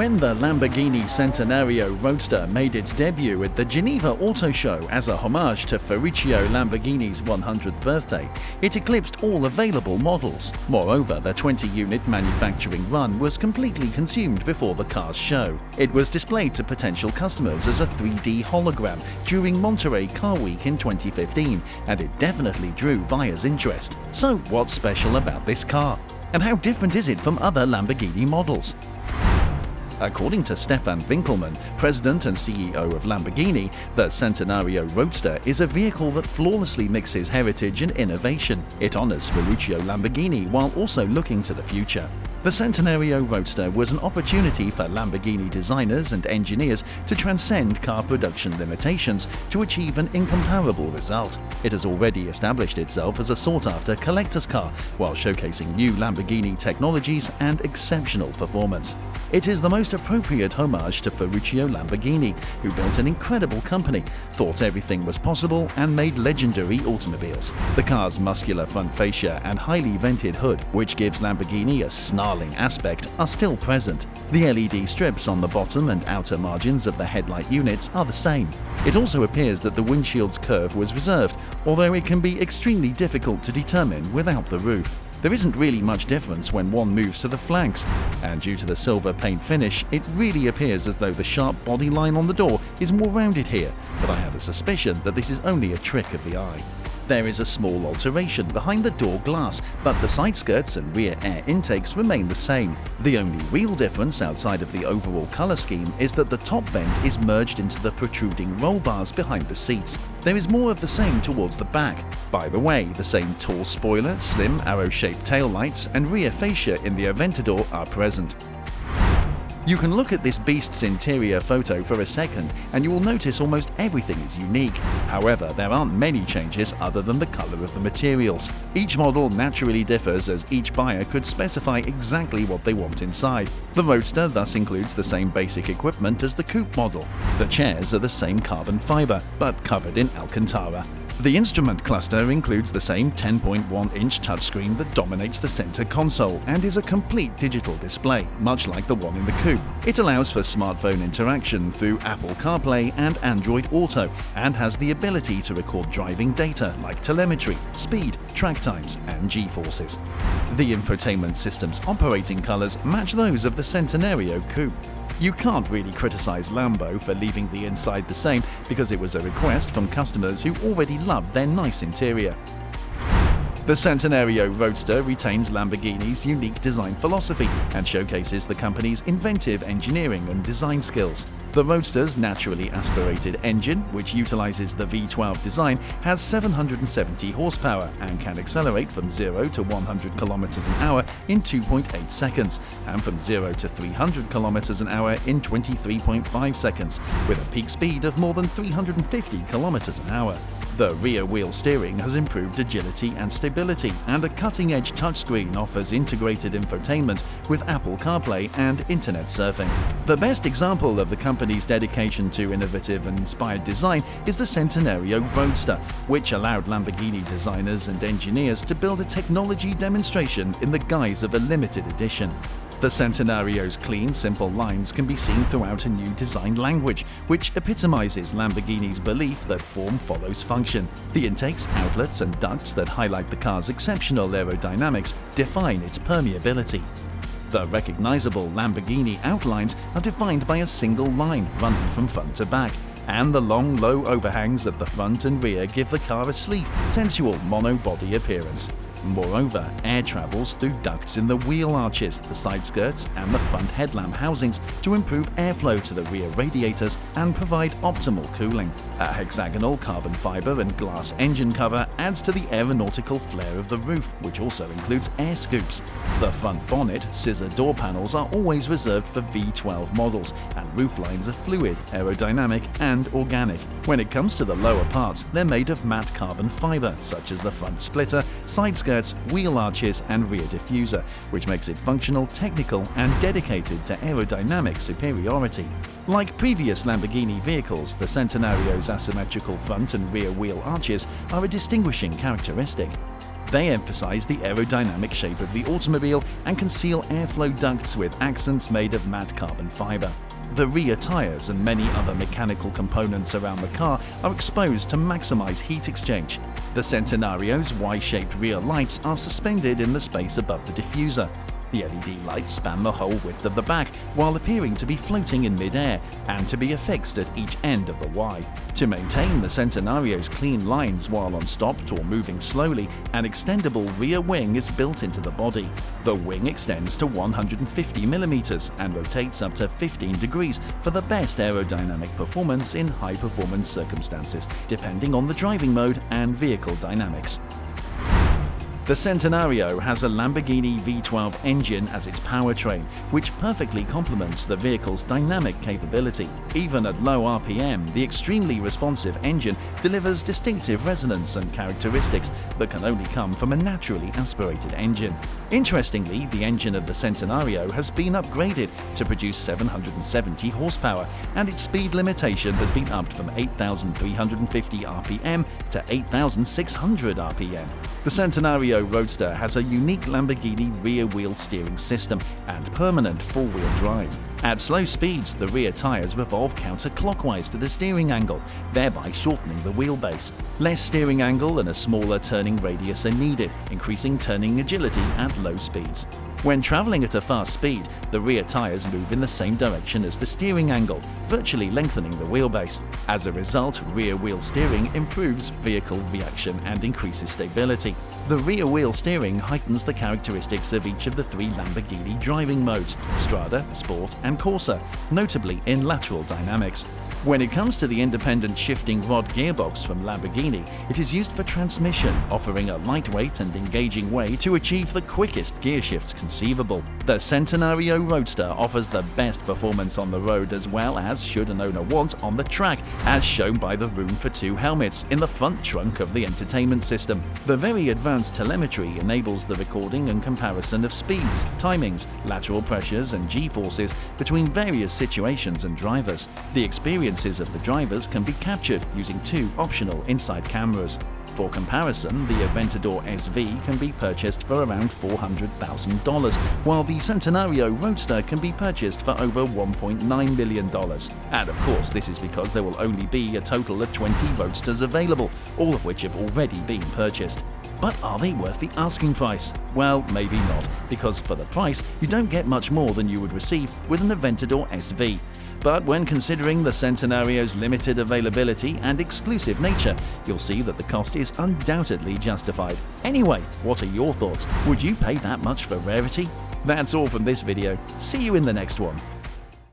When the Lamborghini Centenario Roadster made its debut at the Geneva Auto Show as a homage to Ferruccio Lamborghini's 100th birthday, it eclipsed all available models. Moreover, the 20-unit manufacturing run was completely consumed before the car's show. It was displayed to potential customers as a 3D hologram during Monterey Car Week in 2015, and it definitely drew buyers' interest. So what's special about this car? And how different is it from other Lamborghini models? According to Stefan Winkelmann, president and CEO of Lamborghini, the Centenario Roadster is a vehicle that flawlessly mixes heritage and innovation. It honors Ferruccio Lamborghini while also looking to the future. The Centenario Roadster was an opportunity for Lamborghini designers and engineers to transcend car production limitations to achieve an incomparable result. It has already established itself as a sought-after collector's car while showcasing new Lamborghini technologies and exceptional performance. It is the most appropriate homage to Ferruccio Lamborghini, who built an incredible company, thought everything was possible, and made legendary automobiles. The car's muscular front fascia and highly vented hood, which gives Lamborghini a snarling aspect, are still present. The LED strips on the bottom and outer margins of the headlight units are the same. It also appears that the windshield's curve was reserved, although it can be extremely difficult to determine without the roof. There isn't really much difference when one moves to the flanks, and due to the silver paint finish, it really appears as though the sharp body line on the door is more rounded here, but I have a suspicion that this is only a trick of the eye. There is a small alteration behind the door glass, but the side skirts and rear air intakes remain the same. The only real difference outside of the overall color scheme is that the top vent is merged into the protruding roll bars behind the seats. There is more of the same towards the back. By the way, the same tall spoiler, slim arrow-shaped taillights, and rear fascia in the Aventador are present. You can look at this beast's interior photo for a second and you will notice almost everything is unique. However, there aren't many changes other than the color of the materials. Each model naturally differs as each buyer could specify exactly what they want inside. The Roadster thus includes the same basic equipment as the coupe model. The chairs are the same carbon fiber, but covered in Alcantara. The instrument cluster includes the same 10.1-inch touchscreen that dominates the center console and is a complete digital display, much like the one in the coupe. It allows for smartphone interaction through Apple CarPlay and Android Auto, and has the ability to record driving data like telemetry, speed, track times, and G-forces. The infotainment system's operating colors match those of the Centenario coupe. You can't really criticize Lambo for leaving the inside the same because it was a request from customers who already loved their nice interior. The Centenario Roadster retains Lamborghini's unique design philosophy and showcases the company's inventive engineering and design skills. The Roadster's naturally aspirated engine, which utilizes the V12 design, has 770 horsepower and can accelerate from 0 to 100 km an hour in 2.8 seconds and from 0 to 300 km an hour in 23.5 seconds, with a peak speed of more than 350 km an hour. The rear-wheel steering has improved agility and stability, and a cutting-edge touchscreen offers integrated infotainment with Apple CarPlay and internet surfing. The best example of the company's dedication to innovative and inspired design is the Centenario Roadster, which allowed Lamborghini designers and engineers to build a technology demonstration in the guise of a limited edition. The Centenario's clean, simple lines can be seen throughout a new design language, which epitomizes Lamborghini's belief that form follows function. The intakes, outlets, and ducts that highlight the car's exceptional aerodynamics define its permeability. The recognizable Lamborghini outlines are defined by a single line running from front to back, and the long, low overhangs at the front and rear give the car a sleek, sensual monobody appearance. Moreover, air travels through ducts in the wheel arches, the side skirts, and the front headlamp housings to improve airflow to the rear radiators and provide optimal cooling. A hexagonal carbon fiber and glass engine cover adds to the aeronautical flair of the roof, which also includes air scoops. The front bonnet, scissor door panels are always reserved for V12 models, and roof lines are fluid, aerodynamic, and organic. When it comes to the lower parts, they're made of matte carbon fiber, such as the front splitter, side skirts, wheel arches, and rear diffuser, which makes it functional, technical, and dedicated to aerodynamic superiority. Like previous Lamborghini vehicles, the Centenario's asymmetrical front and rear wheel arches are a distinguishing characteristic. They emphasize the aerodynamic shape of the automobile and conceal airflow ducts with accents made of matte carbon fiber. The rear tires and many other mechanical components around the car are exposed to maximize heat exchange. The Centenario's Y-shaped rear lights are suspended in the space above the diffuser. The LED lights span the whole width of the back while appearing to be floating in mid-air and to be affixed at each end of the Y. To maintain the Centenario's clean lines while on stopped or moving slowly, an extendable rear wing is built into the body. The wing extends to 150 mm and rotates up to 15 degrees for the best aerodynamic performance in high-performance circumstances, depending on the driving mode and vehicle dynamics. The Centenario has a Lamborghini V12 engine as its powertrain, which perfectly complements the vehicle's dynamic capability. Even at low RPM, the extremely responsive engine delivers distinctive resonance and characteristics that can only come from a naturally aspirated engine. Interestingly, the engine of the Centenario has been upgraded to produce 770 horsepower, and its speed limitation has been upped from 8,350 RPM to 8,600 RPM. The Centenario Roadster has a unique Lamborghini rear-wheel steering system and permanent four-wheel drive. At slow speeds, the rear tires revolve counterclockwise to the steering angle, thereby shortening the wheelbase. Less steering angle and a smaller turning radius are needed, increasing turning agility at low speeds. When traveling at a fast speed, the rear tires move in the same direction as the steering angle, virtually lengthening the wheelbase. As a result, rear-wheel steering improves vehicle reaction and increases stability. The rear-wheel steering heightens the characteristics of each of the three Lamborghini driving modes, Strada, Sport, and Corsa, notably in lateral dynamics. When it comes to the independent shifting rod gearbox from Lamborghini, it is used for transmission, offering a lightweight and engaging way to achieve the quickest gear shifts conceivable. The Centenario Roadster offers the best performance on the road as well as, should an owner want, on the track, as shown by the room for two helmets in the front trunk of the entertainment system. The very advanced telemetry enables the recording and comparison of speeds, timings, lateral pressures and G-forces between various situations and drivers. The experiences of the drivers can be captured using two optional inside cameras. For comparison, the Aventador SV can be purchased for around $400,000, while the Centenario Roadster can be purchased for over $1.9 million. And of course, this is because there will only be a total of 20 Roadsters available, all of which have already been purchased. But are they worth the asking price? Well, maybe not, because for the price, you don't get much more than you would receive with an Aventador SV. But when considering the Centenario's limited availability and exclusive nature, you'll see that the cost is undoubtedly justified. Anyway, what are your thoughts? Would you pay that much for rarity? That's all from this video. See you in the next one.